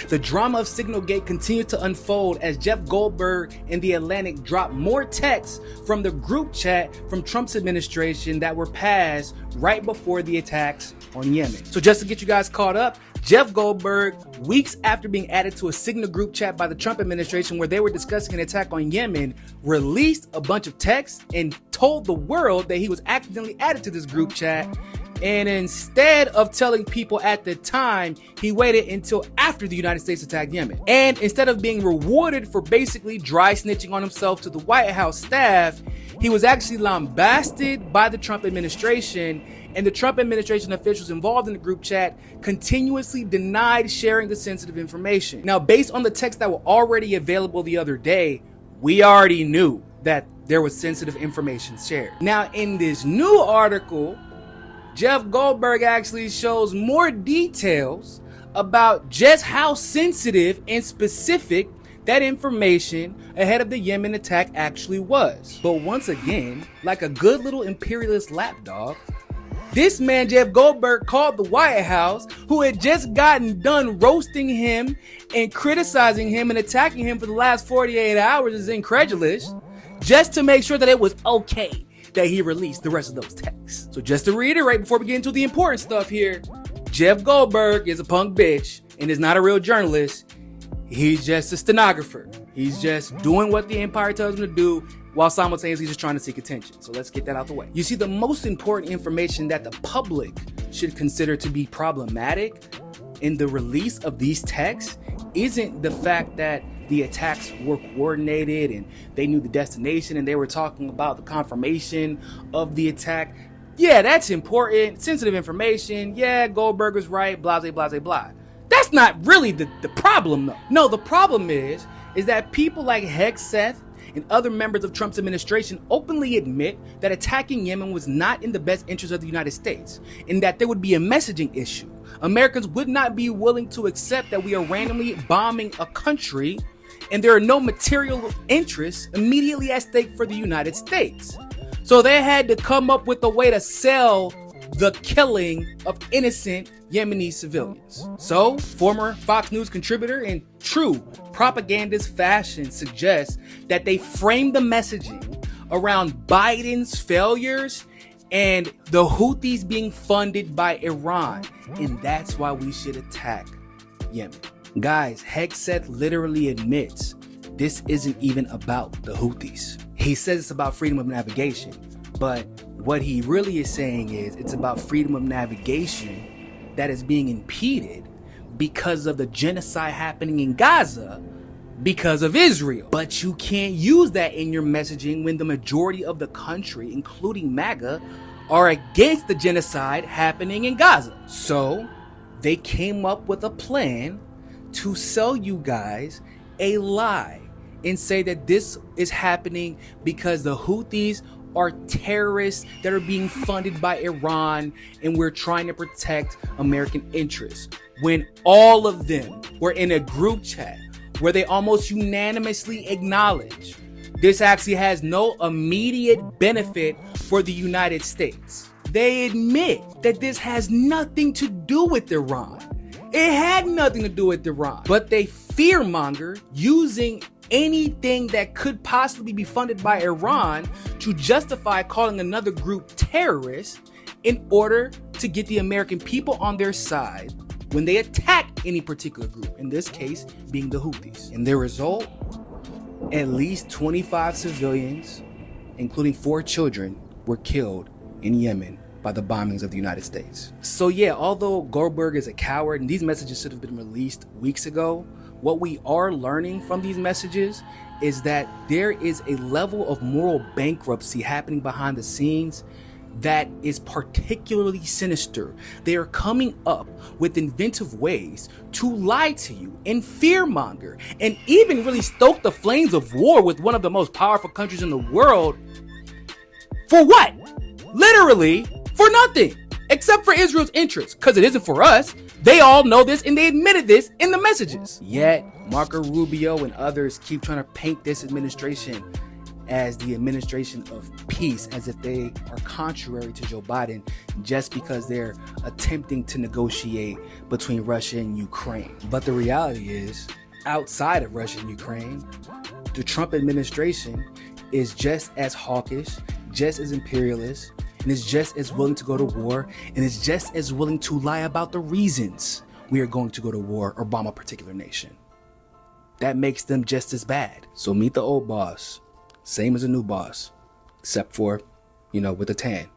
The drama of Signalgate continued to unfold as Jeff Goldberg and The Atlantic dropped more texts from the group chat from Trump's administration that were passed right before the attacks on Yemen. So just to get you guys caught up, Jeff Goldberg, weeks after being added to a Signal group chat by the Trump administration where they were discussing an attack on Yemen, released a bunch of texts and told the world that he was accidentally added to this group chat. And instead of telling people at the time, he waited until after the United States attacked Yemen. And instead of being rewarded for basically dry snitching on himself to the White House staff, he was actually lambasted by the Trump administration, and the Trump administration officials involved in the group chat continuously denied sharing the sensitive information. Now, based on the texts that were already available the other day, we already knew that there was sensitive information shared. Now, in this new article, Jeff Goldberg actually shows more details about just how sensitive and specific that information ahead of the Yemen attack actually was. But once again, like a good little imperialist lapdog, this man Jeff Goldberg called the White House, who had just gotten done roasting him and criticizing him and attacking him for the last 48 hours, as incredulous, just to make sure that it was okay that he released the rest of those texts. So just to reiterate before we get into the important stuff here, Jeff Goldberg is a punk bitch and is not a real journalist. He's just a stenographer. He's just doing what the empire tells him to do while simultaneously just trying to seek attention. So let's get that out the way. You see, the most important information that the public should consider to be problematic in the release of these texts isn't the fact that the attacks were coordinated and they knew the destination and they were talking about the confirmation of the attack. Yeah, that's important. Sensitive information. Yeah, Goldberg was right. Blah, blah, blah, blah. That's not really the problem, though. No, the problem is that people like Hegseth and other members of Trump's administration openly admit that attacking Yemen was not in the best interest of the United States, and that there would be a messaging issue. Americans would not be willing to accept that we are randomly bombing a country and there are no material interests immediately at stake for the United States. So they had to come up with a way to sell the killing of innocent Yemeni civilians. So, former Fox News contributor in true propagandist fashion suggests that they framed the messaging around Biden's failures and the Houthis being funded by Iran, and that's why we should attack Yemen. Guys, Hegseth literally admits this isn't even about the Houthis. He says it's about freedom of navigation, but what he really is saying is it's about freedom of navigation that is being impeded because of the genocide happening in Gaza because of Israel. But you can't use that in your messaging when the majority of the country, including MAGA, are against the genocide happening in Gaza. So they came up with a plan to sell you guys a lie and say that this is happening because the Houthis are terrorists that are being funded by Iran and we're trying to protect American interests, when all of them were in a group chat where they almost unanimously acknowledge this actually has no immediate benefit for the United States. They admit that this has nothing to do with Iran. It had nothing to do with Iran, but they fearmonger using anything that could possibly be funded by Iran to justify calling another group terrorist in order to get the American people on their side when they attack any particular group, in this case being the Houthis. And the result, at least 25 civilians, including 4 children, were killed in Yemen by the bombings of the United States. So yeah, although Goldberg is a coward and these messages should have been released weeks ago, what we are learning from these messages is that there is a level of moral bankruptcy happening behind the scenes that is particularly sinister. They are coming up with inventive ways to lie to you and fearmonger and even really stoke the flames of war with one of the most powerful countries in the world. For what? Literally for nothing, except for Israel's interests, because it isn't for us. They all know this and they admitted this in the messages. Yet, Marco Rubio and others keep trying to paint this administration as the administration of peace, as if they are contrary to Joe Biden just because they're attempting to negotiate between Russia and Ukraine. But the reality is, outside of Russia and Ukraine, the Trump administration is just as hawkish, just as imperialist, and is just as willing to go to war, and is just as willing to lie about the reasons we are going to go to war or bomb a particular nation. That makes them just as bad. So meet the old boss, same as a new boss, except for, with the tan.